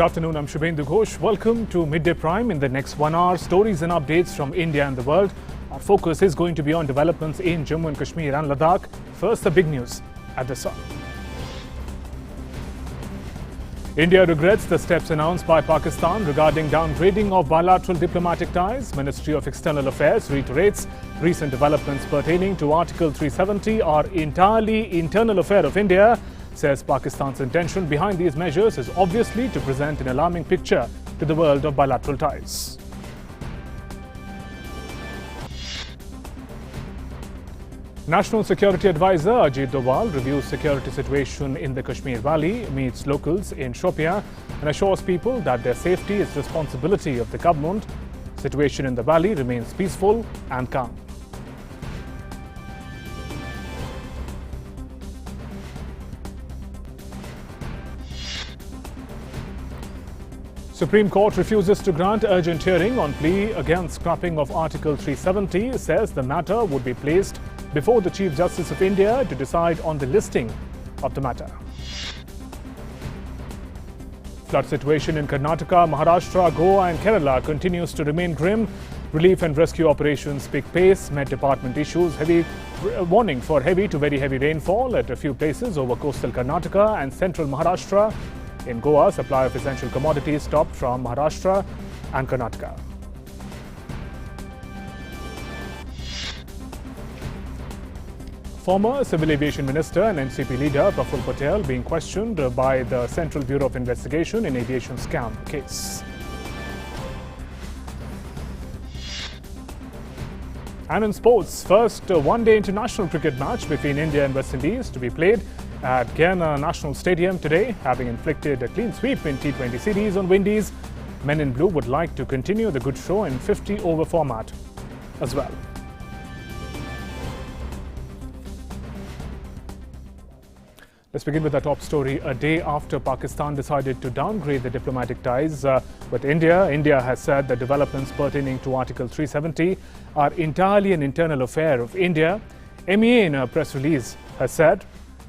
afternoon, I'm Shubhendu Ghosh. Welcome to Midday Prime. In the next 1 hour, stories and updates from India and the world. Our focus is going to be on developments in Jammu and Kashmir and Ladakh. First, the big news at the start. India regrets the steps announced by Pakistan regarding downgrading of bilateral diplomatic ties. Ministry of External Affairs reiterates recent developments pertaining to Article 370 are entirely internal affair of India. Says Pakistan's intention behind these measures is obviously to present an alarming picture to the world of bilateral ties. National Security Advisor Ajit Doval reviews security situation in the Kashmir Valley, meets locals in Shopia and assures people that their safety is responsibility of the government. Situation in the valley remains peaceful and calm. Supreme Court refuses to grant urgent hearing on plea against scrapping of Article 370, says the matter would be placed before the Chief Justice of India to decide on the listing of the matter. Flood situation in Karnataka, Maharashtra, Goa and Kerala continues to remain grim. Relief and rescue operations pick pace. Met Department issues warning for heavy to very heavy rainfall at a few places over coastal Karnataka and central Maharashtra. In Goa, supply of essential commodities stopped from Maharashtra and Karnataka. Former Civil Aviation Minister and NCP leader Praful Patel being questioned by the Central Bureau of Investigation in aviation scam case. And in sports, first one-day international cricket match between India and West Indies to be played at Guyana National Stadium today, having inflicted a clean sweep in T20 series on Windies. Men in Blue would like to continue the good show in 50-over format as well. Let's begin with our top story. A day after Pakistan decided to downgrade the diplomatic ties with India, India has said that developments pertaining to Article 370 are entirely an internal affair of India. MEA in a press release has said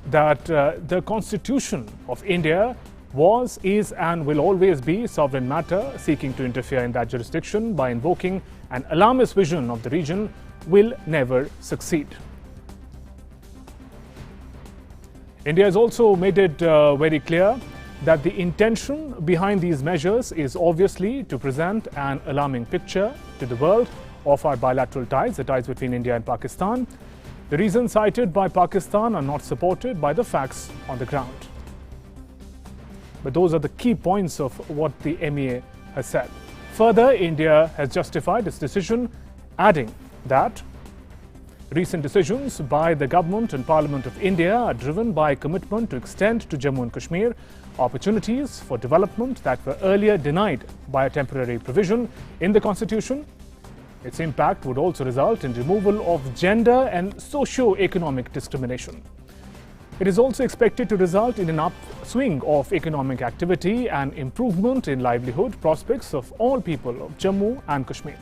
that the Constitution of India was, is and will always be sovereign matter. Seeking to interfere in that jurisdiction by invoking an alarmist vision of the region will never succeed. India has also made it very clear that the intention behind these measures is obviously to present an alarming picture to the world of our bilateral ties, the ties between India and Pakistan. The reasons cited by Pakistan are not supported by the facts on the ground. But those are the key points of what the MEA has said. Further, India has justified its decision, adding that recent decisions by the government and Parliament of India are driven by a commitment to extend to Jammu and Kashmir opportunities for development that were earlier denied by a temporary provision in the Constitution. Its impact would also result in removal of gender and socio-economic discrimination. It is also expected to result in an upswing of economic activity and improvement in livelihood prospects of all people of Jammu and Kashmir.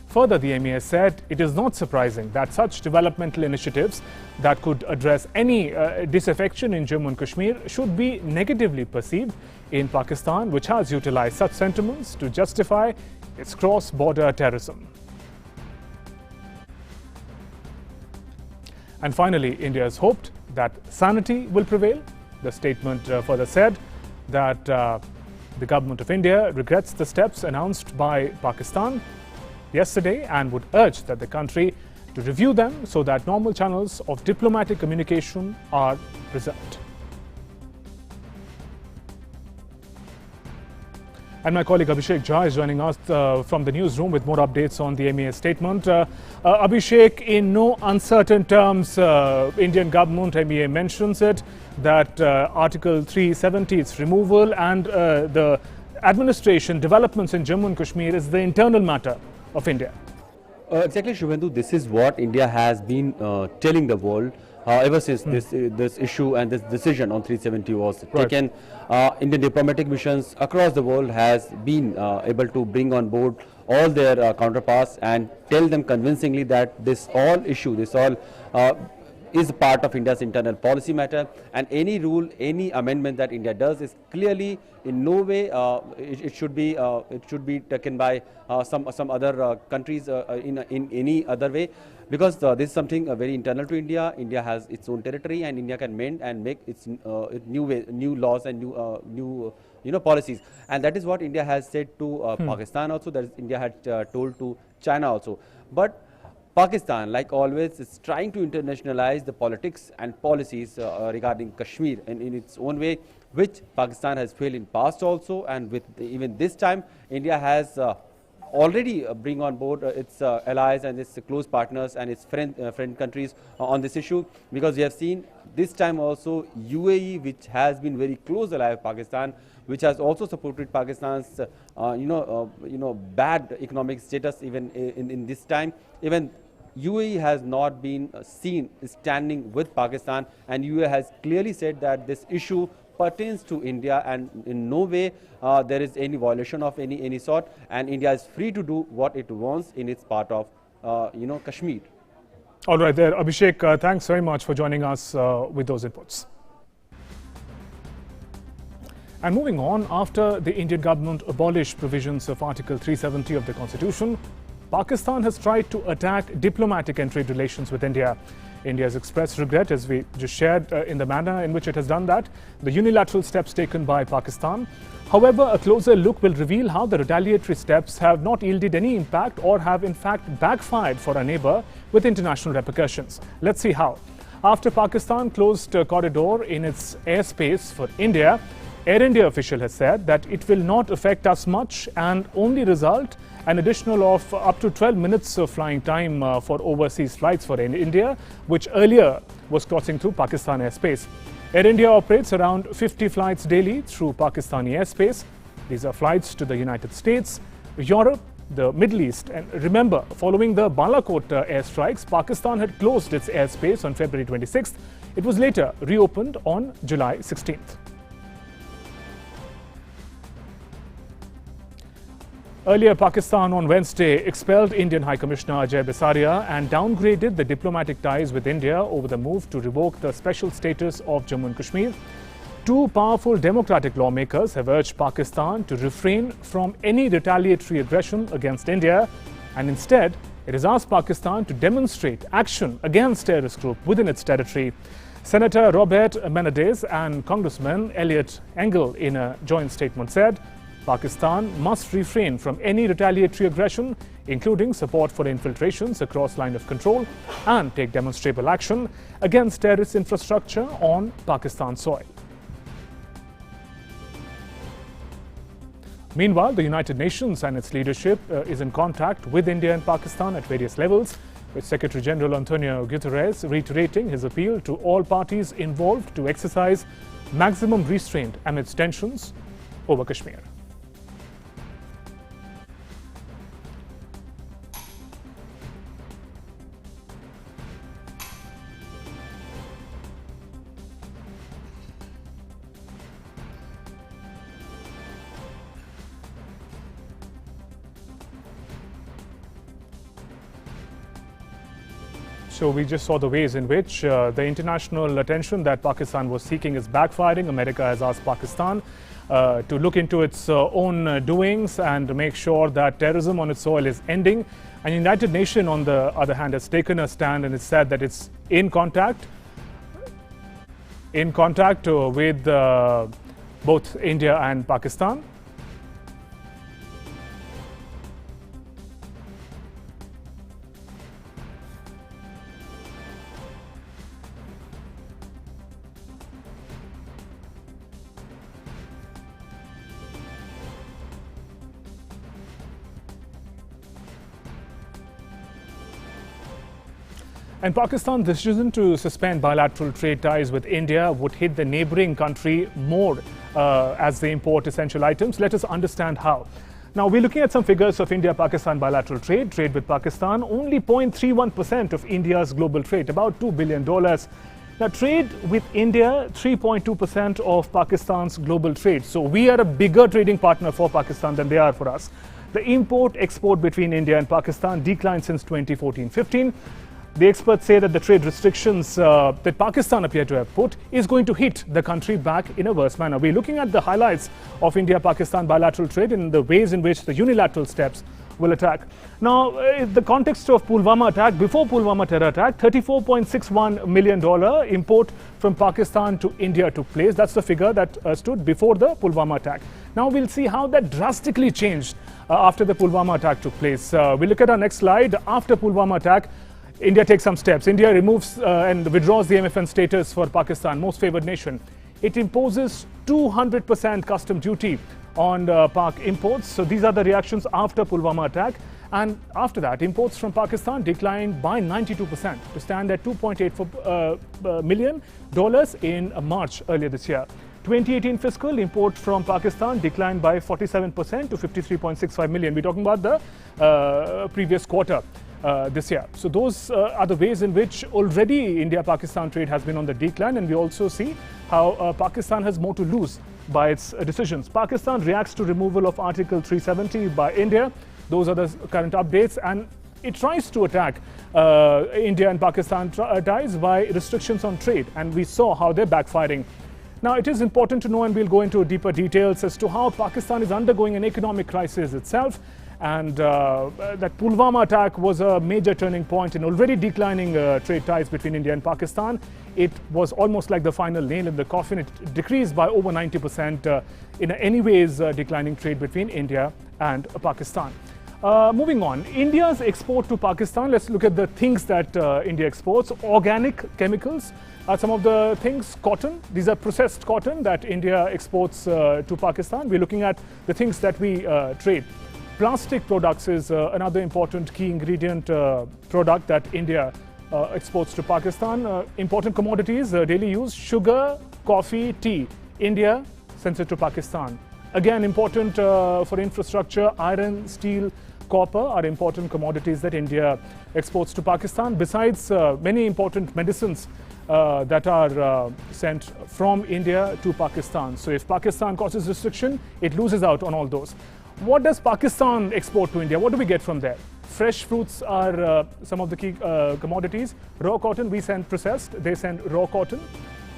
Further, the MEA said it is not surprising that such developmental initiatives that could address any disaffection in Jammu and Kashmir should be negatively perceived in Pakistan, which has utilized such sentiments to justify its cross-border terrorism. And finally, India has hoped that sanity will prevail. The statement further said that the government of India regrets the steps announced by Pakistan yesterday and would urge that the country to review them so that normal channels of diplomatic communication are preserved. And my colleague Abhishek Jha is joining us from the newsroom with more updates on the MEA statement. Abhishek, in no uncertain terms, Indian government MEA mentions it that Article 370, its removal and the administration developments in Jammu and Kashmir is the internal matter of India. Exactly, Shubhendu. This is what India has been telling the world ever since this issue and this decision on 370 was taken. Indian diplomatic missions across the world has been able to bring on board all their counterparts and tell them convincingly that this all issue, this all is part of India's internal policy matter, and any rule, any amendment that India does is clearly in no way it should be taken by some other countries in any other way, because this is something very internal to India. India has its own territory, and India can mend and make its new laws and new policies, and that is what India has said to Pakistan also. That is India had told to China also, but Pakistan, like always, is trying to internationalize the politics and policies regarding Kashmir in its own way, which Pakistan has failed in past also, and with even this time, India has already bring on board its allies and its close partners and its friend countries on this issue, because we have seen this time also UAE, which has been very close ally of Pakistan, which has also supported Pakistan's bad economic status even in this time. Even UAE has not been seen standing with Pakistan, and UAE has clearly said that this issue pertains to India, and in no way there is any violation of any sort, and India is free to do what it wants in its part of Kashmir. All right, there, Abhishek. Thanks very much for joining us with those inputs. And moving on, after the Indian government abolished provisions of Article 370 of the Constitution, Pakistan has tried to attack diplomatic and trade relations with India. India has expressed regret, as we just shared, in the manner in which it has done that, the unilateral steps taken by Pakistan. However, a closer look will reveal how the retaliatory steps have not yielded any impact or have in fact backfired for our neighbor with international repercussions. Let's see how. After Pakistan closed a corridor in its airspace for India, Air India official has said that it will not affect us much and only result an additional of up to 12 minutes of flying time for overseas flights for India, which earlier was crossing through Pakistan airspace. Air India operates around 50 flights daily through Pakistani airspace. These are flights to the United States, Europe, the Middle East. And remember, following the Balakot airstrikes, Pakistan had closed its airspace on February 26th. It was later reopened on July 16th. Earlier, Pakistan on Wednesday expelled Indian High Commissioner Ajay Bisaria and downgraded the diplomatic ties with India over the move to revoke the special status of Jammu and Kashmir. Two powerful democratic lawmakers have urged Pakistan to refrain from any retaliatory aggression against India, and instead, it has asked Pakistan to demonstrate action against terrorist group within its territory. Senator Robert Menendez and Congressman Elliot Engel, in a joint statement, said Pakistan must refrain from any retaliatory aggression, including support for infiltrations across line of control, and take demonstrable action against terrorist infrastructure on Pakistan soil. Meanwhile, the United Nations and its leadership is in contact with India and Pakistan at various levels, with Secretary General Antonio Guterres reiterating his appeal to all parties involved to exercise maximum restraint amidst tensions over Kashmir. So we just saw the ways in which the international attention that Pakistan was seeking is backfiring. America has asked Pakistan to look into its own doings and make sure that terrorism on its soil is ending. And the United Nations, on the other hand, has taken a stand and it's said that it's in contact with both India and Pakistan. And Pakistan's decision to suspend bilateral trade ties with India would hit the neighboring country more as they import essential items. Let us understand how. Now, we're looking at some figures of India-Pakistan bilateral trade. Trade with Pakistan, only 0.31% of India's global trade, about $2 billion. Now, trade with India, 3.2% of Pakistan's global trade. So we are a bigger trading partner for Pakistan than they are for us. The import-export between India and Pakistan declined since 2014-15. The experts say that the trade restrictions that Pakistan appear to have put is going to hit the country back in a worse manner. We're looking at the highlights of India-Pakistan bilateral trade and the ways in which the unilateral steps will attack. Now, in the context of Pulwama attack, before Pulwama terror attack, $34.61 million import from Pakistan to India took place. That's the figure that stood before the Pulwama attack. Now we'll see how that drastically changed after the Pulwama attack took place. We look at our next slide. After Pulwama attack, India takes some steps. India removes and withdraws the MFN status for Pakistan, most favored nation. It imposes 200% custom duty on Pak imports. So these are the reactions after Pulwama attack. And after that, imports from Pakistan declined by 92% to stand at $2.84 million in March earlier this year. 2018 fiscal import from Pakistan declined by 47% to 53.65 million. We're talking about the previous quarter this year. So those are the ways in which already India-Pakistan trade has been on the decline, and we also see how Pakistan has more to lose by its decisions. Pakistan reacts to removal of Article 370 by India. Those are the current updates, and it tries to attack India and Pakistan ties by restrictions on trade, and we saw how they're backfiring. Now, it is important to know, and we'll go into deeper details as to how Pakistan is undergoing an economic crisis itself, and that Pulwama attack was a major turning point in already declining trade ties between India and Pakistan. It was almost like the final nail in the coffin. It decreased by over 90% in anyways declining trade between India and Pakistan. Moving on, India's export to Pakistan. Let's look at the things that India exports. Organic chemicals are some of the things. Cotton, these are processed cotton that India exports to Pakistan. We're looking at the things that we trade. Plastic products is another important key ingredient product that India exports to Pakistan. Important commodities, daily use, sugar, coffee, tea. India sends it to Pakistan. Again, important for infrastructure, iron, steel, copper are important commodities that India exports to Pakistan, besides many important medicines that are sent from India to Pakistan. So if Pakistan causes restriction, it loses out on all those. What does Pakistan export to India? What do we get from there? Fresh fruits are some of the key commodities. Raw cotton, we send processed. They send raw cotton,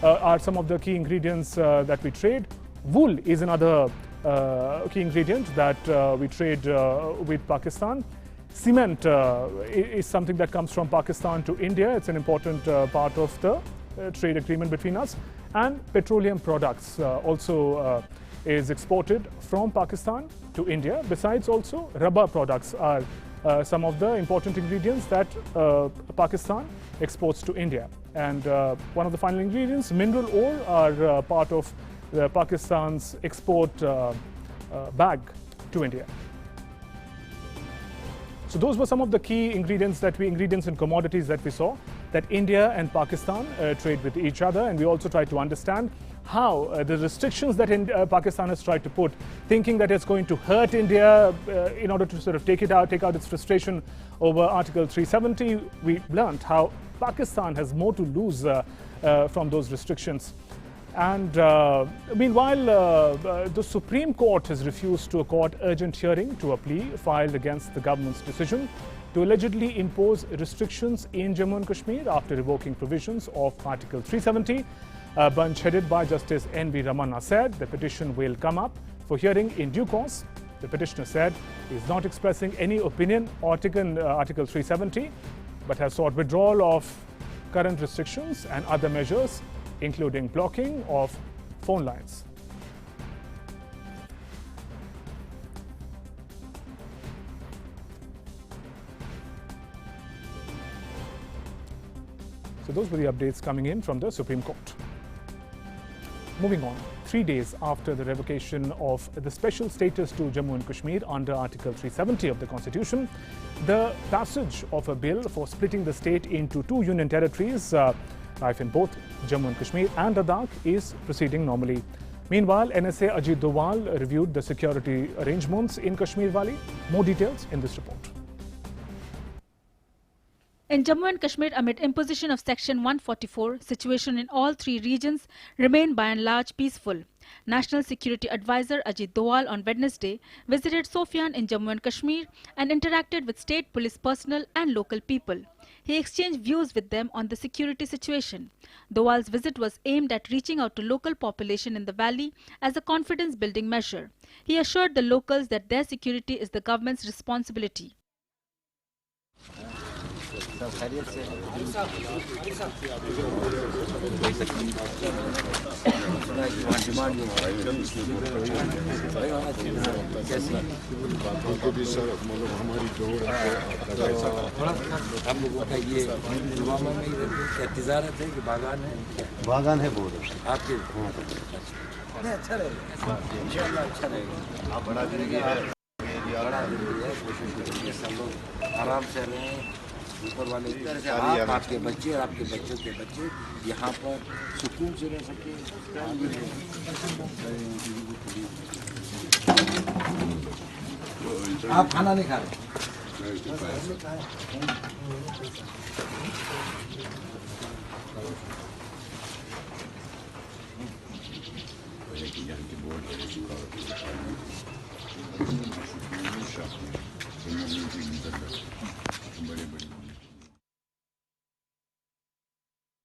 are some of the key ingredients that we trade. Wool is another key ingredient that we trade with Pakistan. Cement is something that comes from Pakistan to India. It's an important part of the trade agreement between us. And petroleum products also is exported from Pakistan to India. Besides, also rubber products are some of the important ingredients that Pakistan exports to India. And one of the final ingredients, mineral ore, are part of Pakistan's export bag to India. So those were some of the key ingredients and commodities that we saw that India and Pakistan trade with each other, and we also tried to understand how the restrictions that Pakistan has tried to put, thinking that it's going to hurt India in order to sort of take out its frustration over Article 370. We learned how Pakistan has more to lose from those restrictions. And meanwhile, the Supreme Court has refused to accord urgent hearing to a plea filed against the government's decision to allegedly impose restrictions in Jammu and Kashmir after revoking provisions of Article 370. A bench headed by Justice N.V. Ramana said the petition will come up for hearing in due course. The petitioner said he is not expressing any opinion on Article 370, but has sought withdrawal of current restrictions and other measures, including blocking of phone lines. So those were the updates coming in from the Supreme Court. Moving on, 3 days after the revocation of the special status to Jammu and Kashmir under Article 370 of the Constitution, the passage of a bill for splitting the state into two union territories, life in both Jammu and Kashmir and Ladakh, is proceeding normally. Meanwhile, NSA Ajit Doval reviewed the security arrangements in Kashmir Valley. More details in this report. In Jammu and Kashmir, amid imposition of Section 144, situation in all three regions remain by and large peaceful. National Security Advisor Ajit Doval on Wednesday visited Sofian in Jammu and Kashmir and interacted with state police personnel and local people. He exchanged views with them on the security situation. Doval's visit was aimed at reaching out to local population in the valley as a confidence-building measure. He assured the locals that their security is the government's responsibility. बागान है बहुत आपके अच्छा रहेगा इंशाल्लाह अच्छा रहेगा आप बड़ा जिंदगी है बड़ा जिंदगी है कोशिश करेंगे सब लोग आराम से रहें ऊपर वाले आप आपके बच्चे और आपके बच्चों के बच्चे यहाँ पर सुकून से रह सके आप खाना नहीं खा रहे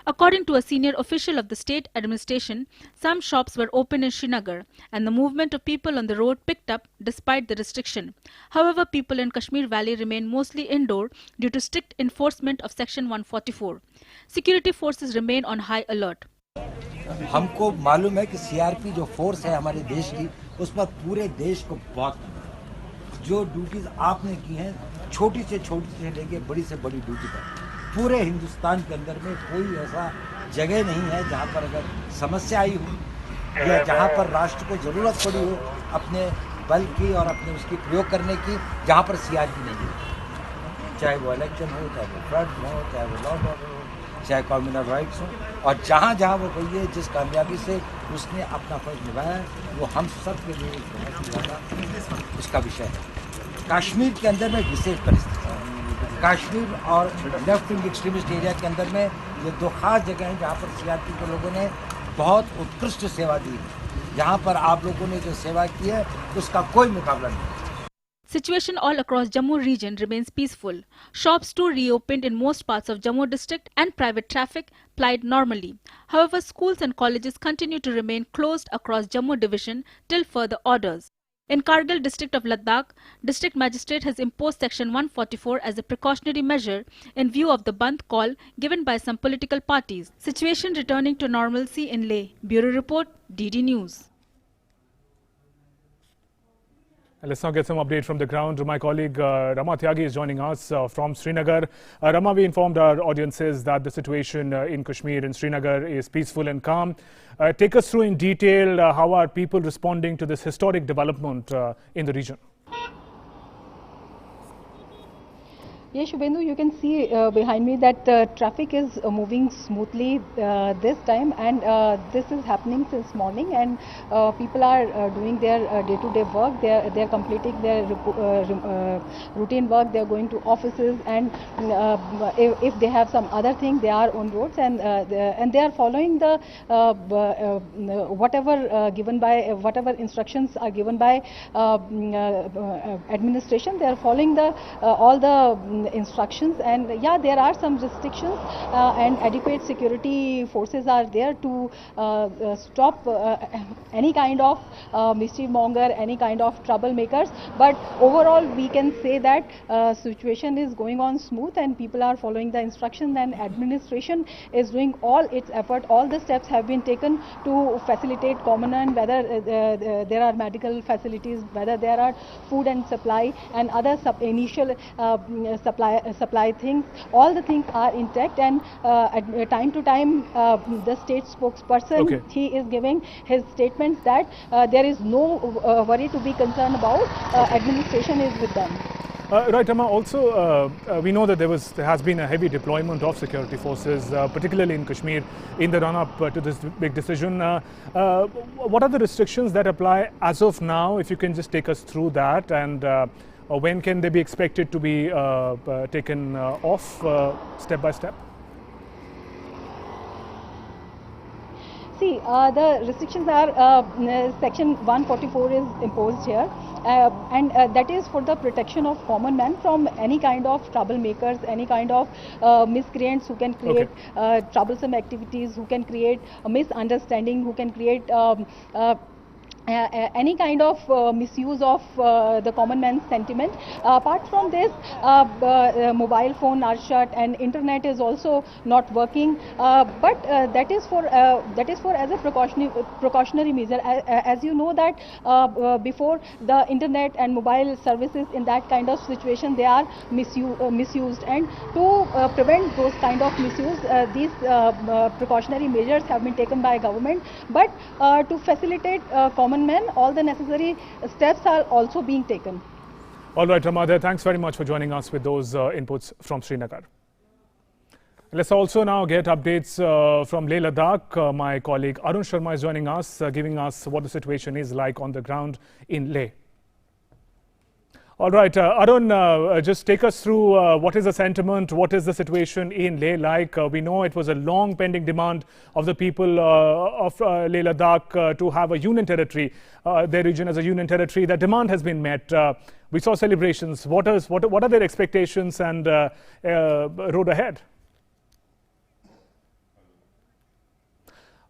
According to a senior official of the state administration, some shops were open in Srinagar and the movement of people on the road picked up despite the restriction. However, people in Kashmir Valley remain mostly indoor due to strict enforcement of Section 144. Security forces remain on high alert. हमको मालूम है कि CRP जो force है हमारे देश की उस पर पूरे देश को बहुत जो ड्यूटीज आपने की हैं छोटी से लेके बड़ी से बड़ी ड्यूटी पर पूरे हिंदुस्तान के अंदर में कोई ऐसा जगह नहीं है जहाँ पर अगर समस्या आई हो या जहाँ पर राष्ट्र को ज़रूरत पड़ी हो अपने बल की और अपने उसकी प्रयोग करने की जहाँ पर सीआरपी नहीं है चाहे वो इलेक्शन हो चाहे वो फ्लड हो चाहे वो लॉ एंड ऑर्डर हो चाहे कम्युनल राइट्स हो और जहाँ जहाँ वो गई है जिस कामयाबी से उसने अपना फर्ज निभाया है वो हम सब के लिए बहुत ही ज़्यादा उसका विषय है। कश्मीर के अंदर में विशेष परिस्थिति है। कश्मीर और लेफ्ट विंग एक्सट्रीमिस्ट एरिया के अंदर में ये दो खास जगह हैं जहाँ पर सीआरपी के लोगों ने बहुत उत्कृष्ट सेवा दी है। जहाँ पर आप लोगों ने जो सेवा की है उसका कोई मुकाबला नहीं। Situation all across Jammu region remains peaceful. Shops too reopened in most parts of Jammu district and private traffic plied normally. However, schools and colleges continue to remain closed across Jammu division till further orders. In Kargil district of Ladakh, district magistrate has imposed Section 144 as a precautionary measure in view of the Bandh call given by some political parties. Situation returning to normalcy in Leh. Bureau Report, DD News. Let's now get some update from the ground. My colleague Rama Tyagi is joining us from Srinagar. Rama, we informed our audiences that the situation in Kashmir and Srinagar is peaceful and calm. Take us through in detail how are people responding to this historic development in the region? Yes, Shubhendu, you can see behind me that traffic is moving smoothly this time, and this is happening since morning, and people are doing their day-to-day work. They are completing their routine work. They are going to offices, and if they have some other thing, they are on roads, and they are following the whatever instructions are given by administration. They are following the all the instructions, and yeah, there are some restrictions and adequate security forces are there to stop any kind of mischief monger, any kind of troublemakers. But overall, we can say that situation is going on smooth, and people are following the instructions, and administration is doing all its effort. All the steps have been taken to facilitate common man, whether there are medical facilities, whether there are food and supply and other initial supply things. All the things are intact, and at time to time the state spokesperson, he is giving his statements that there is no worry to be concerned about. Administration is with them. Right, Amma. Also, we know that there has been a heavy deployment of security forces, particularly in Kashmir, in the run-up to this big decision. What are the restrictions that apply as of now? If you can just take us through that, and when can they be expected to be taken off step by step? See, the restrictions are section 144 is imposed here, and that is for the protection of common man from any kind of troublemakers, any kind of miscreants who can create troublesome activities, who can create a misunderstanding, who can create any kind of misuse of the common man's sentiment. Apart from this, mobile phone are shut and internet is also not working. But that is for as a precautionary measure. As you know that before the internet and mobile services in that kind of situation, they are misused, and to prevent those kind of misuse, these precautionary measures have been taken by government. But to facilitate common men, all the necessary steps are also being taken. All right, Ramadha, thanks very much for joining us with those inputs from Srinagar. Let's also now get updates from Leh Ladakh. My colleague Arun Sharma is joining us, giving us what the situation is like on the ground in Leh. All right, Arun, just take us through what is the sentiment, what is the situation in Leh like? We know it was a long pending demand of the people of Leh Ladakh to have a union territory, their region as a union territory. That demand has been met. We saw celebrations. What are their expectations and road ahead?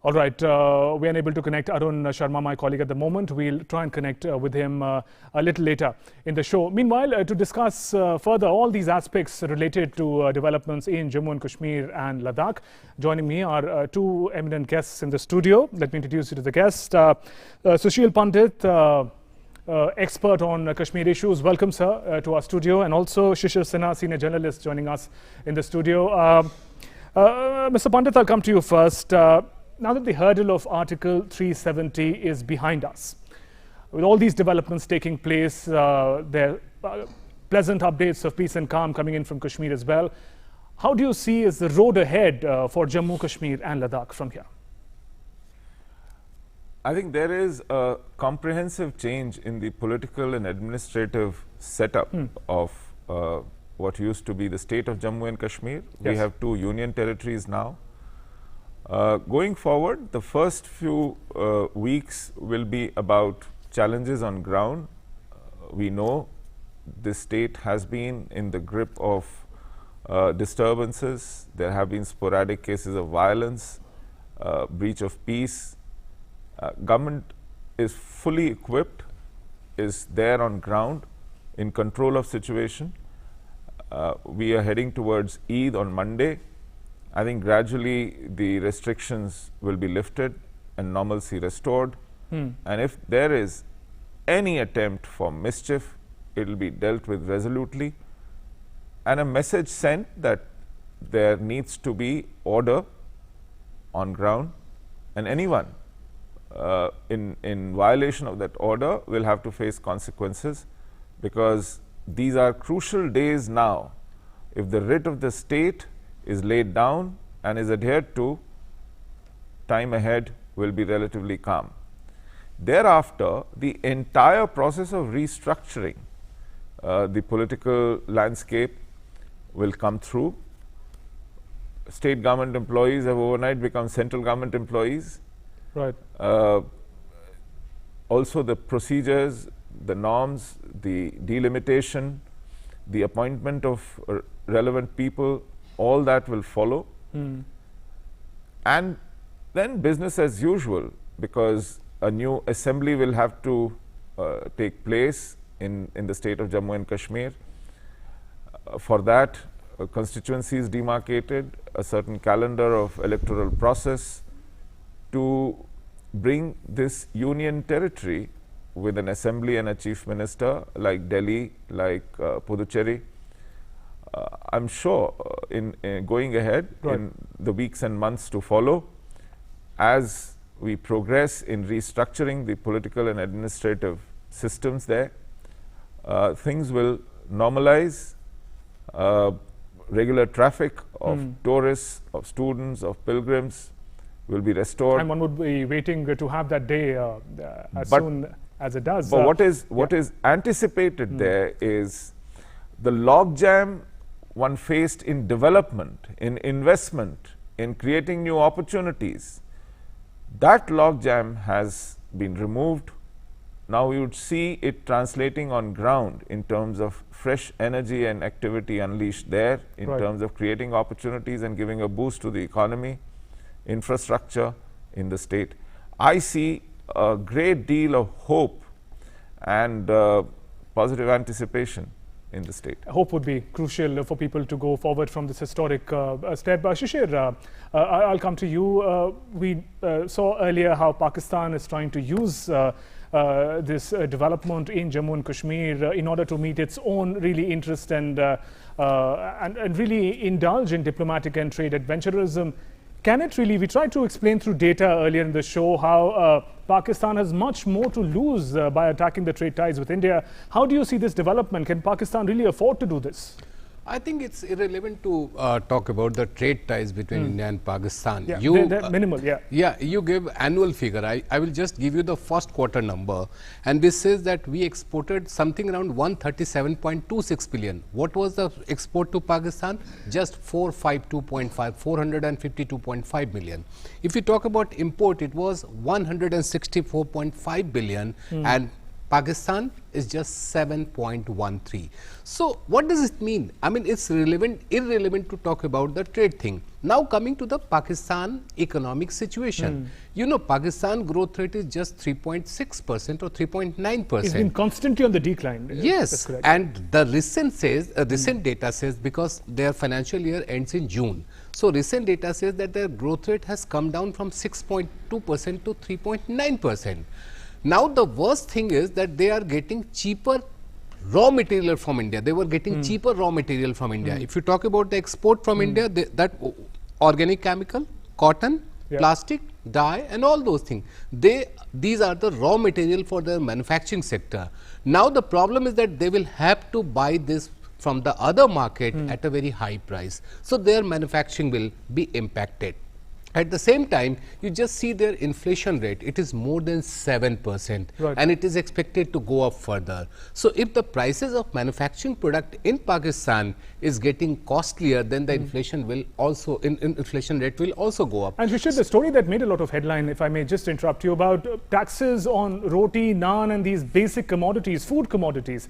All right, we are unable to connect Arun Sharma, my colleague, at the moment. We'll try and connect with him a little later in the show. Meanwhile, to discuss further all these aspects related to developments in Jammu and Kashmir and Ladakh, joining me are two eminent guests in the studio. Let me introduce you to the guest. Sushil Pandit, expert on Kashmir issues. Welcome, sir, to our studio. And also Shishir Sinha, senior journalist, joining us in the studio. Mr. Pandit, I'll come to you first. Now that the hurdle of Article 370 is behind us, with all these developments taking place, there are pleasant updates of peace and calm coming in from Kashmir as well. How do you see is the road ahead for Jammu, Kashmir and Ladakh from here? I think there is a comprehensive change in the political and administrative setup of what used to be the state of Jammu and Kashmir. Yes. We have two union territories now. Going forward, the first few weeks will be about challenges on ground. We know this state has been in the grip of disturbances. There have been sporadic cases of violence, breach of peace. Government is fully equipped, is there on ground, in control of situation. We are heading towards Eid on Monday. I think gradually the restrictions will be lifted and normalcy restored. And if there is any attempt for mischief, it will be dealt with resolutely. And a message sent that there needs to be order on ground, and anyone in violation of that order will have to face consequences, because these are crucial days now. If the writ of the state is laid down and is adhered to, time ahead will be relatively calm. Thereafter, the entire process of restructuring the political landscape will come through. State government employees have overnight become central government employees. Right. Also the procedures, the norms, the delimitation, the appointment of relevant people, all that will follow. And then business as usual, because a new assembly will have to take place in the state of Jammu and Kashmir. For that, constituencies demarcated, a certain calendar of electoral process to bring this union territory with an assembly and a chief minister like Delhi, like Puducherry. I'm sure in going ahead in the weeks and months to follow, as we progress in restructuring the political and administrative systems there, things will normalize. Regular traffic of tourists, of students, of pilgrims will be restored. And one would be waiting to have that day as soon as it does. But what is anticipated there is the logjam one faced in development, in investment, in creating new opportunities. That logjam has been removed. Now you would see it translating on ground in terms of fresh energy and activity unleashed there, in terms of creating opportunities and giving a boost to the economy, infrastructure in the state. I see a great deal of hope and positive anticipation in the state. Hope would be crucial for people to go forward from this historic step. Shishir, I'll come to you. We saw earlier how Pakistan is trying to use this development in Jammu and Kashmir in order to meet its own really interest and really indulge in diplomatic and trade adventurism. Can it really? We tried to explain through data earlier in the show how Pakistan has much more to lose by attacking the trade ties with India. How do you see this development? Can Pakistan really afford to do this? I think it's irrelevant to talk about the trade ties between India and Pakistan. Yeah, they're minimal, yeah. Yeah, you give annual figure. I will just give you the first quarter number. And this says that we exported something around 137.26 billion. What was the export to Pakistan? Just 452.5 million. If you talk about import, it was 164.5 billion and Pakistan is just 7.13. So what does it mean? I mean, it's irrelevant to talk about the trade thing. Now coming to the Pakistan economic situation. You know, Pakistan growth rate is just 3.6% or 3.9%. It's been constantly on the decline. Yes, and the recent says, recent data says, because their financial year ends in June. So recent data says that their growth rate has come down from 6.2% to 3.9%. Now the worst thing is that they are getting cheaper raw material from India. They were getting cheaper raw material from India. If you talk about the export from India, that organic chemical, cotton, plastic, dye and all those things, these are the raw material for their manufacturing sector. Now the problem is that they will have to buy this from the other market at a very high price. So their manufacturing will be impacted. At the same time, you just see their inflation rate, it is more than 7% and it is expected to go up further. So if the prices of manufacturing product in Pakistan is getting costlier, then the inflation will also, inflation rate will also go up. And Shishir, the story that made a lot of headline, if I may just interrupt you, about taxes on roti, naan and these basic commodities, food commodities.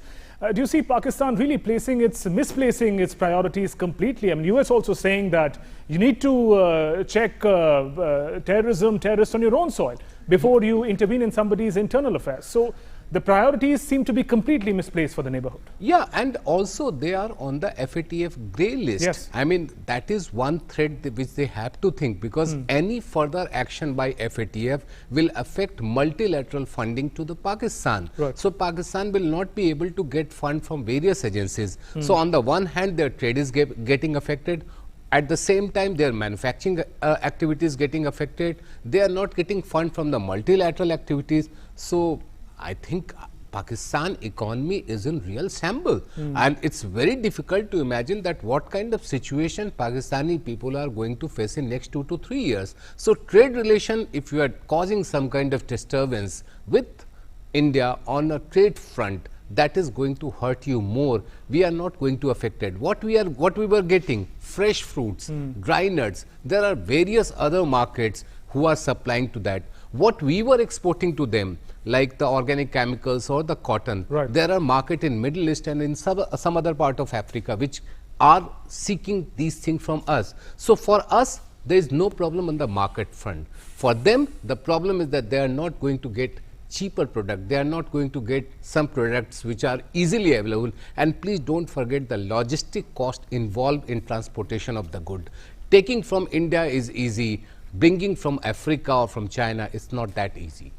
Do you see Pakistan really misplacing its priorities completely? I mean, US also saying that you need to check terrorists on your own soil before you intervene in somebody's internal affairs. So the priorities seem to be completely misplaced for the neighborhood. Yeah, and also they are on the FATF grey list. Yes. I mean, that is one thread which they have to think, because any further action by FATF will affect multilateral funding to the Pakistan. So Pakistan will not be able to get fund from various agencies. So on the one hand, their trade is getting affected. At the same time, their manufacturing activities getting affected. They are not getting fund from the multilateral activities. So I think Pakistan economy is in real shambles, and it's very difficult to imagine that what kind of situation Pakistani people are going to face in next 2 to 3 years. So trade relation, if you are causing some kind of disturbance with India on a trade front, that is going to hurt you more. We are not going to affect it. What we were getting, fresh fruits, dry nuts, there are various other markets who are supplying to that. What we were exporting to them, like the organic chemicals or the cotton, there are market in Middle East and in some other part of Africa which are seeking these things from us. So for us, there is no problem on the market front. For them, the problem is that they are not going to get cheaper product. They are not going to get some products which are easily available. And please don't forget the logistic cost involved in transportation of the good. Taking from India is easy. Bringing from Africa or from China is not that easy.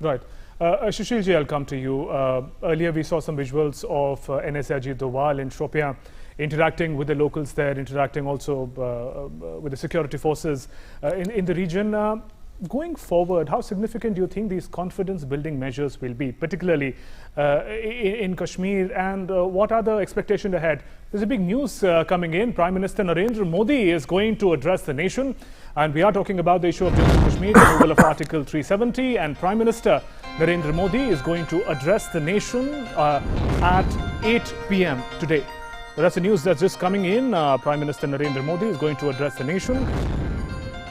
Right. Shishilji, I'll come to you. Earlier we saw some visuals of NSA Ajit Doval in Shopia interacting with the locals there, interacting also with the security forces in the region. Going forward, how significant do you think these confidence building measures will be, particularly in Kashmir, and what are the expectations ahead? There's a big news coming in. Prime Minister Narendra Modi is going to address the nation, and we are talking about the issue of Jammu and Kashmir, the removal of Article 370, and Prime Minister Narendra Modi is going to address the nation at 8 p.m. today. That's the news that's just coming in. Prime Minister Narendra Modi is going to address the nation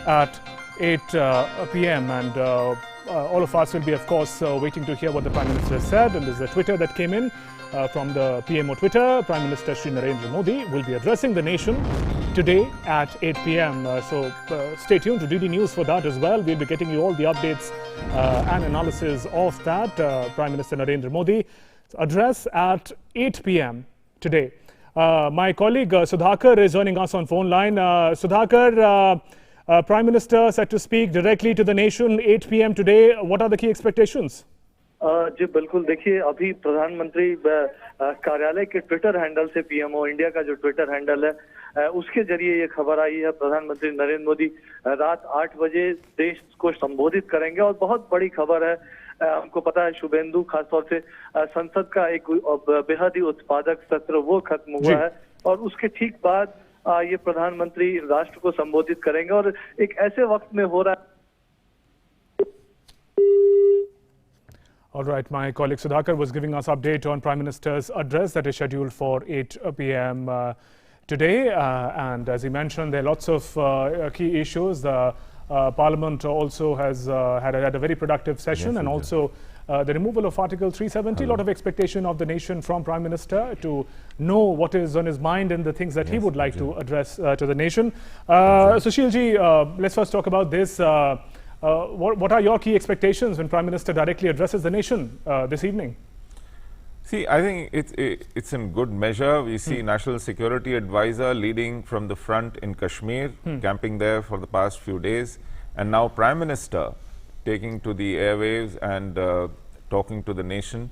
at 8 p.m. and all of us will be, of course, waiting to hear what the Prime Minister said. And there's a Twitter that came in from the PMO Twitter. Prime Minister Shri Narendra Modi will be addressing the nation today at 8 p.m. So stay tuned to DD News for that as well. We'll be getting you all the updates and analysis of that. Prime Minister Narendra Modi address at 8 p.m. today. My colleague Sudhakar is joining us on phone line. Sudhakar, Prime Minister set to speak directly to the nation 8 p.m. today. What are the key expectations? जी बिल्कुल, देखिए अभी प्रधानमंत्री कार्यालय के Twitter handle से PMO India का जो Twitter handle है उसके जरिए ये खबर आई है। प्रधानमंत्री नरेंद्र मोदी रात 8 बजे देश को संबोधित करेंगे और बहुत बड़ी खबर है। हमको पता है शुभेंदु खासतौर से संसद का एक बेहद ही उत्पादक सत्र वो खत्म हुआ है और उसके ठीक बाद ये प्रधानमंत्री राष्ट्र को संबोधित करेंगे और एक ऐसे वक्त में हो रहा है। All right, my colleague Sudhakar was giving us update on Prime Minister's address that is scheduled for 8 p.m. Today. And as he mentioned, there are lots of key issues. The Parliament also has had a very productive session, yes, and also the removal of Article 370. A lot of expectation of the nation from Prime Minister to know what is on his mind and the things that he would like to address to the nation. Sushil ji, let's first talk about this. What are your key expectations when Prime Minister directly addresses the nation this evening? See, I think it's in good measure. We see National Security Advisor leading from the front in Kashmir, camping there for the past few days, and now Prime Minister taking to the airwaves and talking to the nation.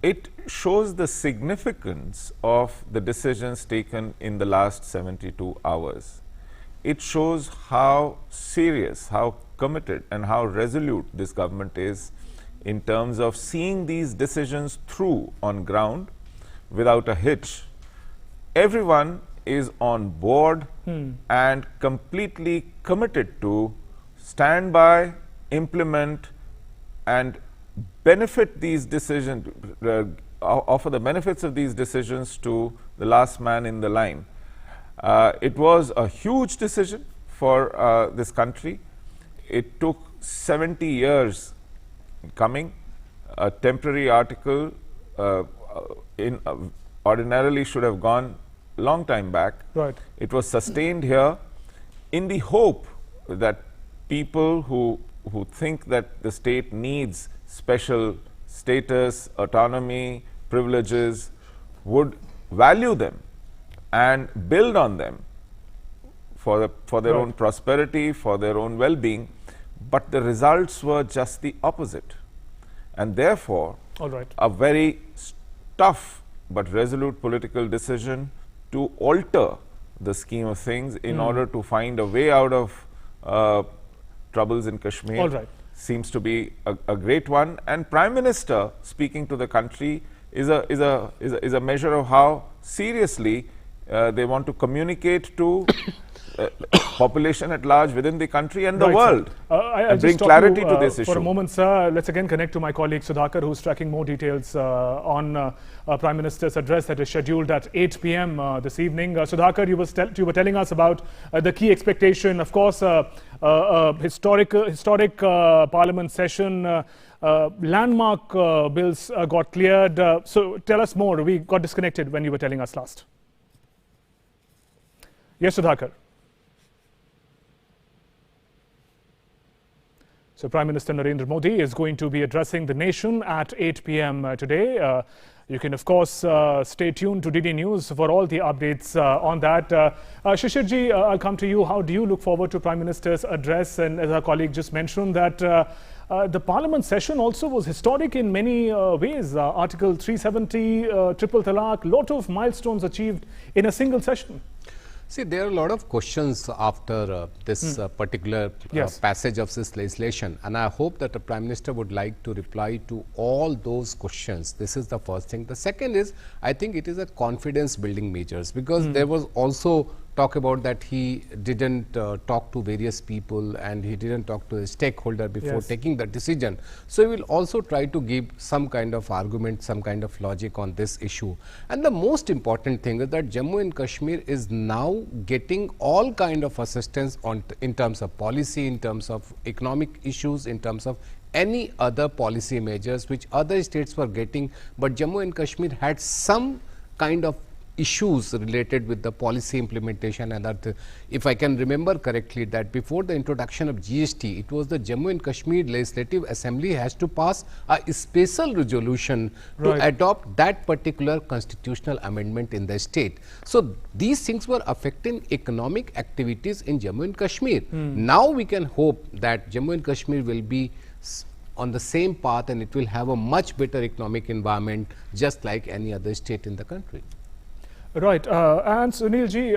It shows the significance of the decisions taken in the last 72 hours. It shows how serious, how committed and how resolute this government is in terms of seeing these decisions through on ground without a hitch. Everyone is on board and completely committed to stand by, implement and benefit these decisions, offer the benefits of these decisions to the last man in the line. It was a huge decision for this country. It took 70 years coming. A temporary article ordinarily should have gone long time back. Right. It was sustained here in the hope that people who think that the state needs special status, autonomy, privileges would value them and build on them for their own prosperity, for their own well-being. But the results were just the opposite. And therefore, a very tough but resolute political decision to alter the scheme of things in order to find a way out of troubles in Kashmir seems to be a great one. And Prime Minister speaking to the country is a measure of how seriously they want to communicate to population at large within the country and the world, and bring clarity to this issue. For a moment, sir, let's again connect to my colleague Sudhakar, who's tracking more details on Prime Minister's address that is scheduled at 8 p.m. This evening. Sudhakar, you were telling us about the key expectation. Of course, historic Parliament session. Landmark bills got cleared. So tell us more. We got disconnected when you were telling us last. Yes, Sudhakar. So Prime Minister Narendra Modi is going to be addressing the nation at 8 p.m. today. You can, of course, stay tuned to DD News for all the updates on that. Shishir ji, I'll come to you. How do you look forward to Prime Minister's address? And as our colleague just mentioned, that the Parliament session also was historic in many ways. Article 370, triple talaq, lot of milestones achieved in a single session. See, there are a lot of questions after this particular passage of this legislation, and I hope that the Prime Minister would like to reply to all those questions. This is the first thing. The second is, I think it is a confidence building measures, because there was also talk about that he didn't talk to various people and he didn't talk to a stakeholder before taking the decision. So he will also try to give some kind of argument, some kind of logic on this issue. And the most important thing is that Jammu and Kashmir is now getting all kind of assistance in terms of policy, in terms of economic issues, in terms of any other policy measures which other states were getting, but Jammu and Kashmir had some kind of issues related with the policy implementation. And that, if I can remember correctly, that before the introduction of GST, it was the Jammu and Kashmir Legislative Assembly has to pass a special resolution to adopt that particular constitutional amendment in the state. So these things were affecting economic activities in Jammu and Kashmir. Now we can hope that Jammu and Kashmir will be on the same path and it will have a much better economic environment just like any other state in the country. Right. And Sunil ji,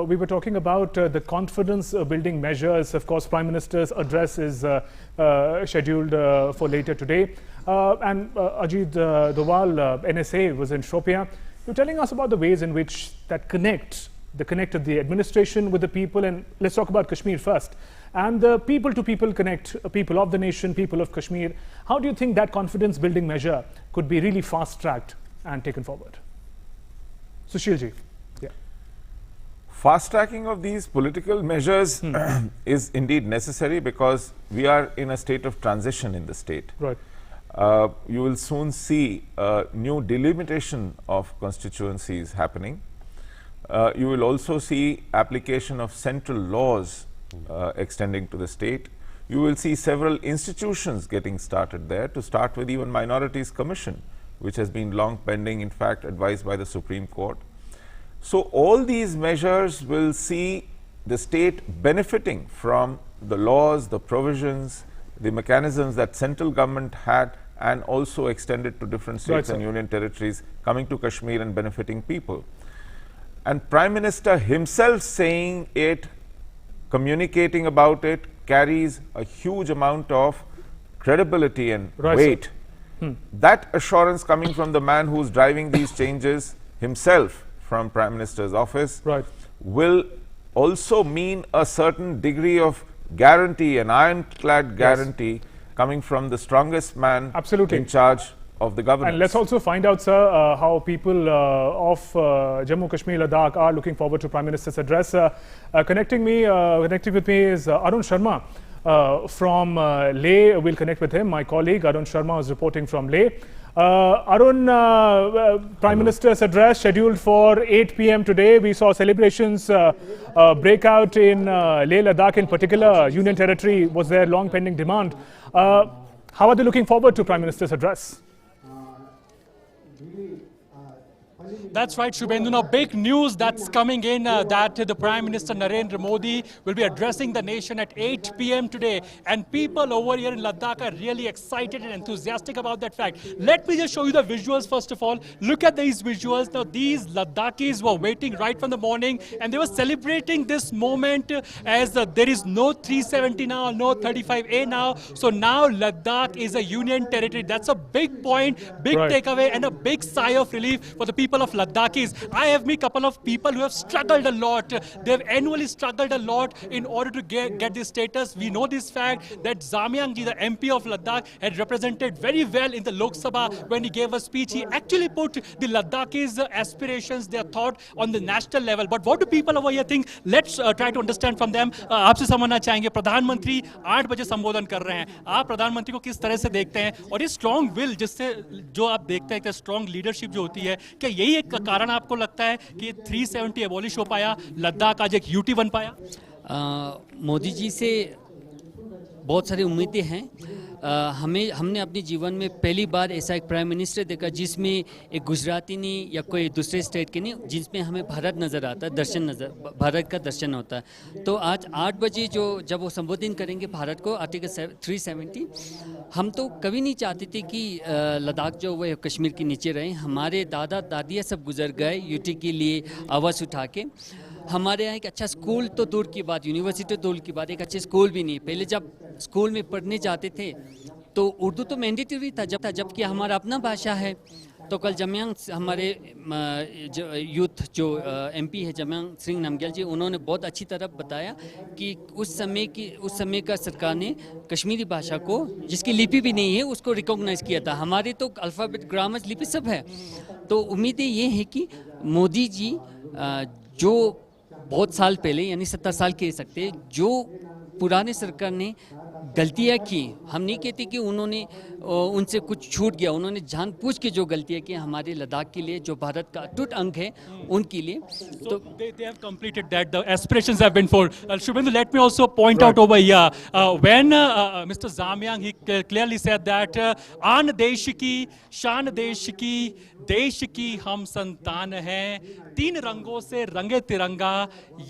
we were talking about the confidence building measures. Of course, Prime Minister's address is scheduled for later today. And Ajit, Doval, NSA was in Shopia. You're telling us about the ways in which that connect the administration with the people. And let's talk about Kashmir first. And the people-to-people connect, people of the nation, people of Kashmir. How do you think that confidence building measure could be really fast-tracked and taken forward? Sushil ji. Yeah. Fast tracking of these political measures is indeed necessary because we are in a state of transition in the state. Right. You will soon see a new delimitation of constituencies happening. You will also see application of central laws extending to the state. You will see several institutions getting started there, to start with even Minorities Commission, which has been long pending, in fact advised by the Supreme Court. So all these measures will see the state benefiting from the laws, the provisions, the mechanisms that central government had and also extended to different states and union territories, coming to Kashmir and benefiting people. And Prime Minister himself saying it, communicating about it, carries a huge amount of credibility and weight. That assurance coming from the man who's driving these changes himself from Prime Minister's office will also mean a certain degree of guarantee, an ironclad guarantee coming from the strongest man in charge of the government. And let's also find out, sir, how people of Jammu, Kashmir, Ladakh are looking forward to Prime Minister's address. Connecting with me is Arun Sharma from Leh. We'll connect with him. My colleague Arun Sharma is reporting from Leh. Arun, Prime Minister's address scheduled for 8 p.m. today. We saw celebrations break out in Leh, Ladakh in particular. Union territory was their long pending demand. How are they looking forward to Prime Minister's address? That's right, Shubhendu. Now, big news that's coming in that the Prime Minister Narendra Modi will be addressing the nation at 8 p.m. today. And people over here in Ladakh are really excited and enthusiastic about that fact. Let me just show you the visuals first of all. Look at these visuals. Now, these Ladakhis were waiting right from the morning and they were celebrating this moment as there is no 370 now, no 35A now. So now Ladakh is a union territory. That's a big point, big takeaway and a big sigh of relief for the people of Ladakhis. I have met a couple of people who have struggled a lot. They've annually struggled a lot in order to get this status. We know this fact that Zamyang ji, the MP of Ladakh, had represented very well in the Lok Sabha when he gave a speech. He actually put the Ladakhis' aspirations, their thought on the national level. But what do people over here think? Let's try to understand from them. आपसे समझना चाहेंगे, प्रधानमंत्री 8 बजे संबोधन कर रहे हैं. आप प्रधानमंत्री को किस तरह से देखते हैं? और ये स्ट्रॉन्ग विल जिससे जो आप देखते हैं कि स्ट्रॉन्ग लीडरशिप जो होती है, क्या यही एक कारण आपको लगता है कि 370 एबॉलिश हो पाया, लद्दाख आज एक यूटी बन पाया? मोदी जी से बहुत सारी उम्मीदें हैं. हमने अपने जीवन में पहली बार ऐसा एक प्राइम मिनिस्टर देखा जिसमें एक गुजराती नहीं या कोई दूसरे स्टेट के नहीं, जिसमें हमें भारत नज़र आता है, भारत का दर्शन होता है. तो आज 8 बजे जब वो संबोधन करेंगे भारत को, आर्टिकल 370, हम तो कभी नहीं चाहते थे कि लद्दाख जो वो कश्मीर के नीचे रहे. हमारे दादा दादियाँ सब गुजर गए यूटी के लिए आवाज़ उठा के. हमारे यहाँ एक अच्छा स्कूल तो दूर की बात, यूनिवर्सिटी तो दूर की बात, एक अच्छे स्कूल भी नहीं. पहले जब स्कूल में पढ़ने जाते थे तो उर्दू तो मैंडेटरी था, जबकि हमारा अपना भाषा है. तो कल जमयांग हमारे यूथ जो MP है जमयांग सिंह नामग्याल जी, उन्होंने बहुत अच्छी तरह बताया कि उस समय का सरकार ने कश्मीरी भाषा को, जिसकी लिपि भी नहीं है, उसको रिकॉग्नाइज किया था। हमारे तो अल्फ़ाबेट, ग्रामर, लिपि सब है। तो उम्मीदें ये है कि मोदी जी जो बहुत साल पहले, यानी 70 साल कह सकते, जो पुराने सरकार ने गलतियां की, हम नहीं कहते कि उन्होंने उनसे कुछ छूट गया, उन्होंने जानबूझ के जो गलतियां की हमारे लद्दाख के लिए, जो भारत का अटूट अंग है, उनके लिए। So they have completed that. The aspirations have been for. Shubhendu, let me also point out over here when Mr. Zamyang, he clearly said that आन देश की, शान देश की, देश की हम संतान हैं, 3 रंगों से रंगे तिरंगा,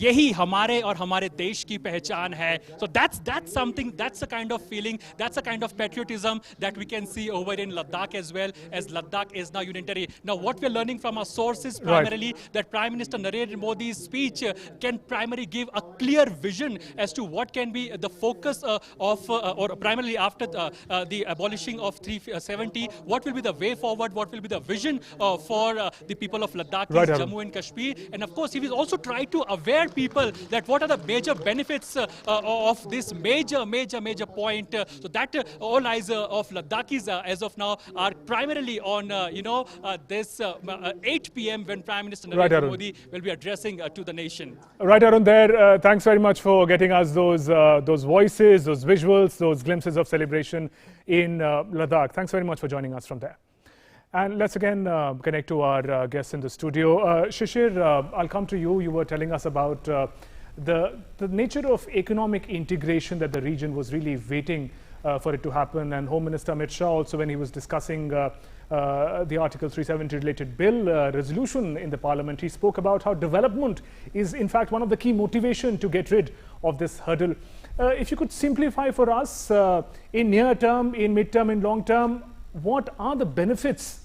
यही हमारे और हमारे देश की पहचान है. So that's something, that's a kind of feeling, that's a kind of patriotism that we can see over in Ladakh as well, as Ladakh is now unitary. Now what we're learning from our sources primarily, that Prime Minister Narendra Modi's speech can primarily give a clear vision as to what can be the focus of, or primarily after the abolishing of 370, what will be the way forward, what will be the vision for the people of Ladakh, Jammu and Kashmir. And of course, he will also try to aware people that what are the major benefits of this major point. So that all eyes of Ladakhis as of now are primarily on, this 8 p.m. when Prime Minister Narendra Modi will be addressing to the nation. Right, Arun, there. Thanks very much for getting us those voices, those visuals, those glimpses of celebration in Ladakh. Thanks very much for joining us from there. And let's again connect to our guests in the studio. Shishir, I'll come to you. You were telling us about the nature of economic integration that the region was really waiting for it to happen. And Home Minister Amit Shah also, when he was discussing the Article 370 related bill resolution in the parliament, he spoke about how development is in fact one of the key motivation to get rid of this hurdle. If you could simplify for us in near term, in mid term, in long term, what are the benefits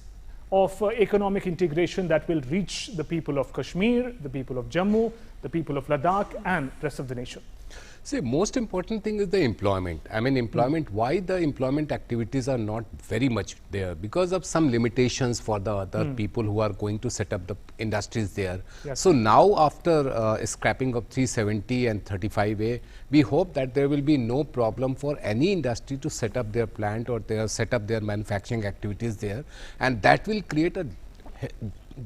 of economic integration that will reach the people of Kashmir, the people of Jammu, the people of Ladakh and rest of the nation? See, most important thing is the employment. I mean, employment, why the employment activities are not very much there? Because of some limitations for the other people who are going to set up the industries there. Yes. So now after scrapping of 370 and 35A, we hope that there will be no problem for any industry to set up their plant or set up their manufacturing activities there. And that will create a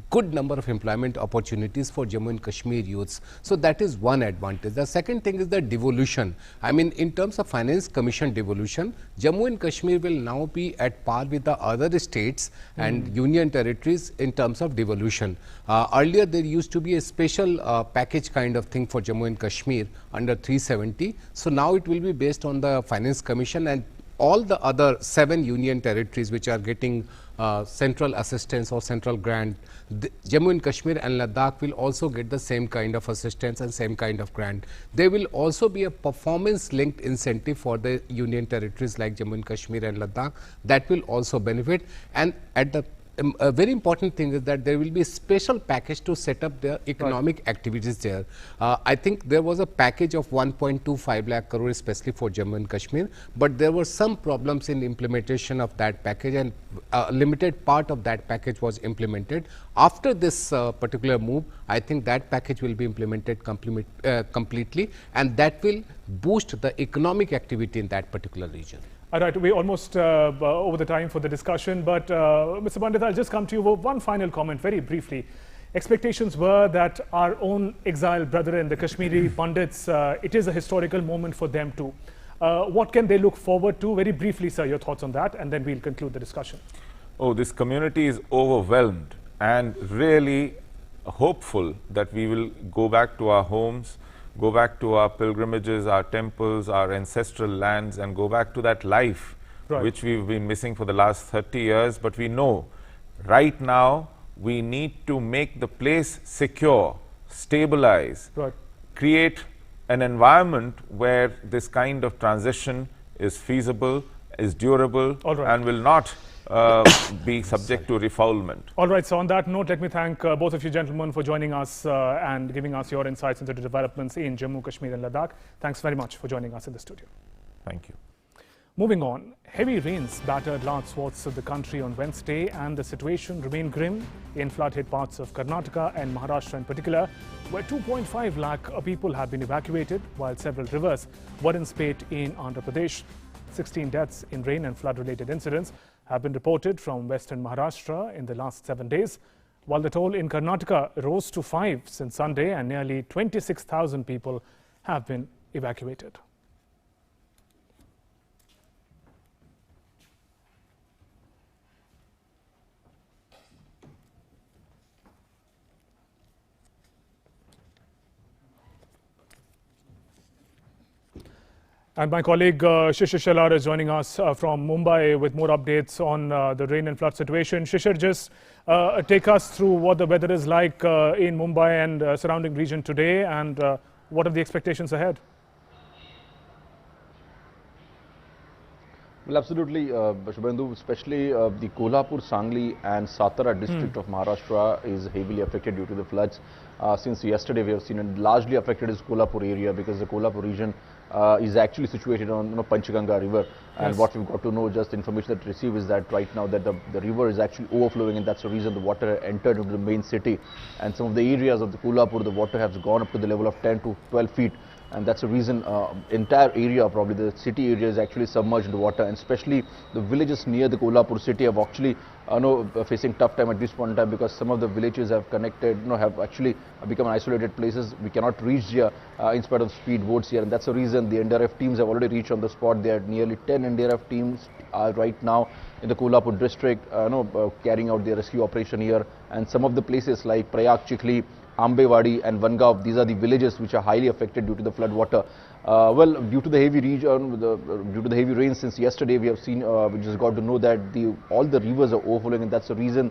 good number of employment opportunities for Jammu and Kashmir youths. So that is one advantage. The second thing is the devolution. I mean, in terms of Finance Commission devolution, Jammu and Kashmir will now be at par with the other states and union territories in terms of devolution. Earlier there used to be a special package kind of thing for Jammu and Kashmir under 370. So now it will be based on the Finance Commission, and all the other 7 union territories which are getting central assistance or central grant, Jammu and Kashmir and Ladakh will also get the same kind of assistance and same kind of grant. There will also be a performance linked incentive for the union territories like Jammu and Kashmir and Ladakh that will also benefit. And at the a very important thing is that there will be a special package to set up their economic activities there. I think there was a package of 1.25 lakh crore especially for Jammu and Kashmir, but there were some problems in implementation of that package, and a limited part of that package was implemented. After this particular move, I think that package will be implemented completely, and that will boost the economic activity in that particular region. All right, we're almost over the time for the discussion, but Mr. Pandit, I'll just come to you with one final comment very briefly. Expectations were that our own exiled brethren, the Kashmiri Pandits, it is a historical moment for them too. What can they look forward to? Very briefly, sir, your thoughts on that, and then we'll conclude the discussion. Oh, this community is overwhelmed and really hopeful that we will go back to our homes, go back to our pilgrimages, our temples, our ancestral lands, and go back to that life which we've been missing for the last 30 years. But we know right now we need to make the place secure, stabilize, create an environment where this kind of transition is feasible, is durable, and will not be subject to refoulement. All right, so on that note, let me thank both of you gentlemen for joining us and giving us your insights into the developments in Jammu, Kashmir and Ladakh. Thanks very much for joining us in the studio. Thank you. Moving on, heavy rains battered large swaths of the country on Wednesday, and the situation remained grim in flood-hit parts of Karnataka and Maharashtra in particular, where 2.5 lakh people have been evacuated, while several rivers were in spate in Andhra Pradesh. 16 deaths in rain and flood-related incidents have been reported from western Maharashtra in the last 7 days, while the toll in Karnataka rose to 5 since Sunday, and nearly 26,000 people have been evacuated. And my colleague Shishir Shalar is joining us from Mumbai with more updates on the rain and flood situation. Shishir, just take us through what the weather is like in Mumbai and surrounding region today, and what are the expectations ahead? Well, absolutely, Shubhendu, especially the Kolhapur, Sangli and Satara district of Maharashtra is heavily affected due to the floods. Since yesterday we have seen, and largely affected is Kolhapur area, because the Kolhapur region is actually situated on Panchganga river. And what we've got to know, just information that we receive, is that right now that the river is actually overflowing, and that's the reason the water entered into the main city. And some of the areas of the Kolhapur, the water has gone up to the level of 10 to 12 feet. And that's the reason entire area, probably the city area, is actually submerged in the water, and especially the villages near the Kolhapur city have actually facing tough time at this point in time, because some of the villages have connected, have actually become isolated places. We cannot reach here in spite of speed boats here, and that's the reason the NDRF teams have already reached on the spot. There are nearly 10 NDRF teams right now in the Kolhapur district, carrying out their rescue operation here, and some of the places like Prayag, Chikhli, Ambewadi and Vangav, these are the villages which are highly affected due to the flood water. Well, due to the heavy due to the heavy rain since yesterday, we have seen, we just got to know that all the rivers are overflowing, and that's the reason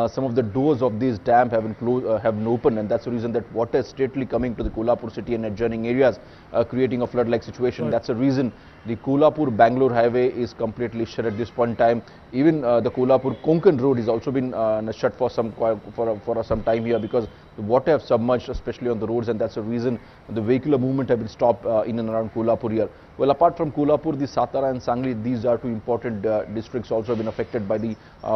some of the doors of these dams have been opened, and that's the reason that water is straightly coming to the Kolhapur city and adjoining areas, creating a flood-like situation. That's the reason the Kolhapur-Bangalore highway is completely shut at this point in time. Even the Kolhapur-Konkan road has also been shut for some time here, because the water have submerged, especially on the roads, and that's the reason the vehicular movement have been stopped in and around Kolhapur here. Well, apart from Kolhapur, the Satara and Sangli, these are two important districts also have been affected by the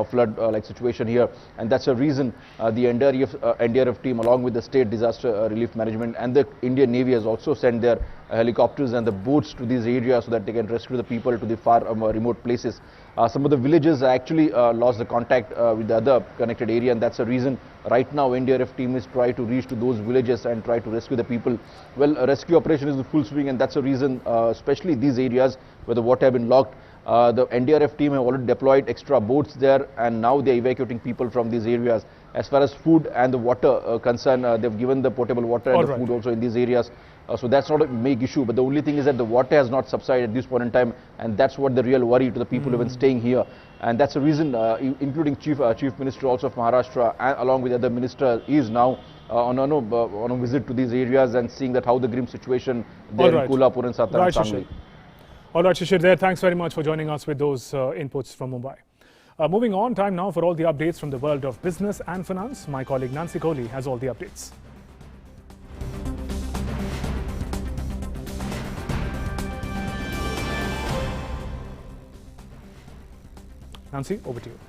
flood-like situation here, and that's the reason the NDRF team, along with the State Disaster Relief Management and the Indian Navy, has also sent their helicopters and the boats to these areas so that they can rescue the people to the far remote places. Some of the villages actually lost the contact with the other connected area, and that's the reason right now NDRF team is trying to reach to those villages and try to rescue the people. Well, a rescue operation is in full swing, and that's the reason, especially these areas where the water have been locked. The NDRF team have already deployed extra boats there, and now they are evacuating people from these areas. As far as food and the water concern, they've given the potable water and the food also in these areas. So that's not a big issue, but the only thing is that the water has not subsided at this point in time, and that's what the real worry to the people who have been staying here. And that's the reason, including Chief Minister also of Maharashtra, and along with other ministers, is now on a visit to these areas and seeing that how the grim situation there in Kolhapur and Satara and Sangli. All right, Shishir, there. Thanks very much for joining us with those inputs from Mumbai. Moving on, time now for all the updates from the world of business and finance. My colleague Nancy Kohli has all the updates. Nancy, over to you.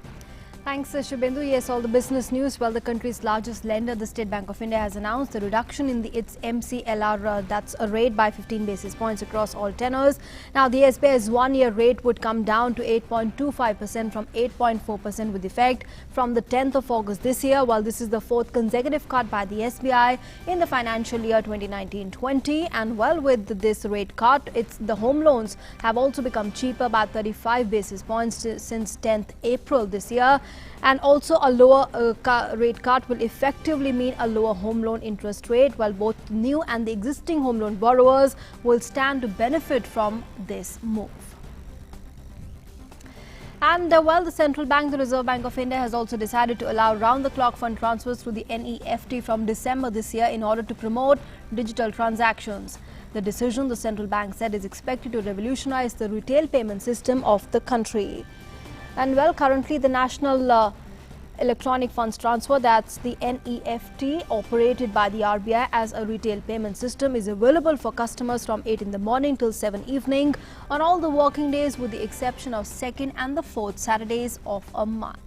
Thanks, Shubhendu. Yes, all the business news. Well, the country's largest lender, the State Bank of India, has announced a reduction in its MCLR, that's a rate by 15 basis points across all tenors. Now, the SBI's one-year rate would come down to 8.25% from 8.4% with effect from the 10th of August this year, while this is the fourth consecutive cut by the SBI in the financial year 2019-20. And well, with this rate cut, the home loans have also become cheaper by 35 basis points since 10th April this year. And also a lower rate cut will effectively mean a lower home loan interest rate, while both new and the existing home loan borrowers will stand to benefit from this move. And well, the central bank, the Reserve Bank of India, has also decided to allow round-the-clock fund transfers through the NEFT from December this year in order to promote digital transactions. The decision, the central bank said, is expected to revolutionize the retail payment system of the country. And well, currently the national electronic funds transfer, that's the NEFT, operated by the RBI as a retail payment system, is available for customers from 8 in the morning till 7 evening on all the working days with the exception of 2nd and the 4th Saturdays of a month.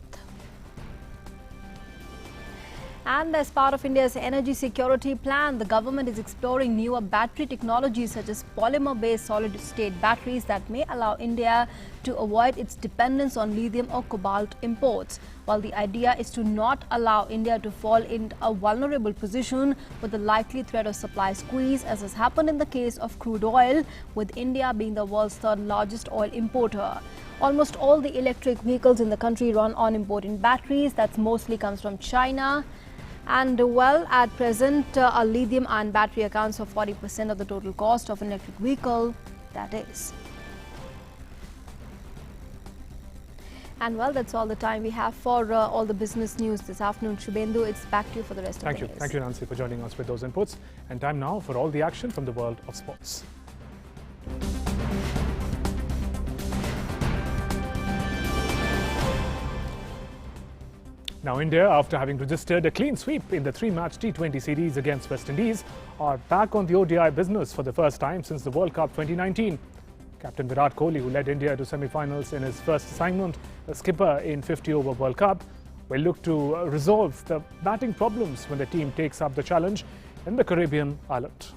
And as part of India's energy security plan, the government is exploring newer battery technologies such as polymer-based solid-state batteries that may allow India to avoid its dependence on lithium or cobalt imports. While the idea is to not allow India to fall in a vulnerable position with the likely threat of supply squeeze, as has happened in the case of crude oil, with India being the world's third largest oil importer. Almost all the electric vehicles in the country run on imported batteries. That mostly comes from China. And well, at present, a lithium-ion battery accounts for 40% of the total cost of an electric vehicle, that is. And well, that's all the time we have for all the business news this afternoon. Shubhendu, it's back to you for the rest of the news. Thank you, Nancy, for joining us with those inputs. And time now for all the action from the world of sports. Now, India, after having registered a clean sweep in the 3-match T20 series against West Indies, are back on the ODI business for the first time since the World Cup 2019. Captain Virat Kohli, who led India to semi-finals in his first assignment as skipper in 50-over World Cup, will look to resolve the batting problems when the team takes up the challenge in the Caribbean island.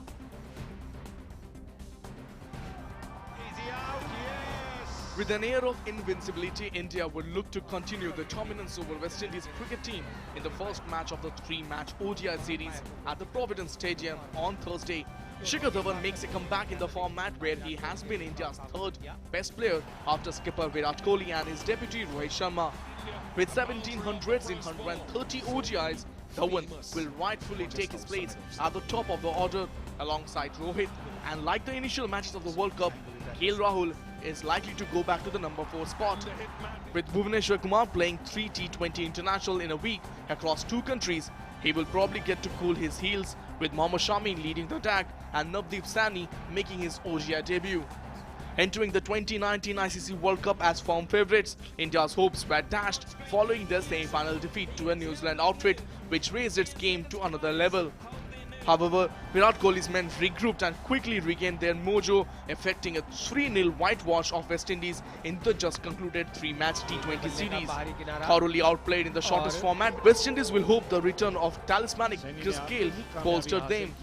With an air of invincibility, India will look to continue the dominance over West Indies cricket team in the first match of the 3-match ODI series at the Providence Stadium on Thursday. Shikhar Dhawan makes a comeback in the format where he has been India's third best player after skipper Virat Kohli and his deputy Rohit Sharma. With 1700s in 130 ODIs, Dhawan will rightfully take his place at the top of the order alongside Rohit. And like the initial matches of the World Cup, KL Rahul is likely to go back to the number 4 spot. With Bhuvneshwar Kumar playing 3 T20 international in a week across 2 countries, he will probably get to cool his heels, with Mohammad Shami leading the attack and Navdeep Saini making his ODI debut. Entering the 2019 ICC World Cup as form favourites, India's hopes were dashed following their semi-final defeat to a New Zealand outfit which raised its game to another level. However, Virat Kohli's men regrouped and quickly regained their mojo, effecting a 3-0 whitewash of West Indies in the just concluded 3-match T20 series. Thoroughly outplayed in the shortest format, West Indies will hope the return of talismanic Chris Gayle bolstered them.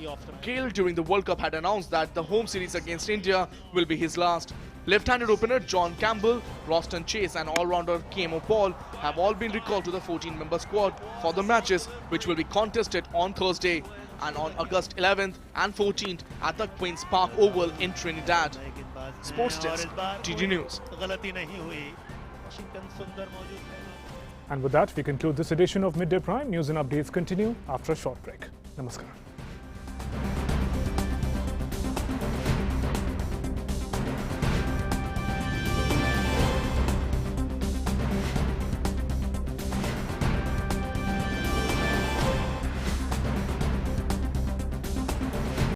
Gayle during the World Cup had announced that the home series against India will be his last. Left-handed opener John Campbell, Roston Chase and all-rounder Kemo Paul have all been recalled to the 14-member squad for the matches which will be contested on Thursday and on August 11th and 14th at the Queen's Park Oval in Trinidad. Sports Desk, TG News. And with that, we conclude this edition of Midday Prime. News and updates continue after a short break. Namaskar.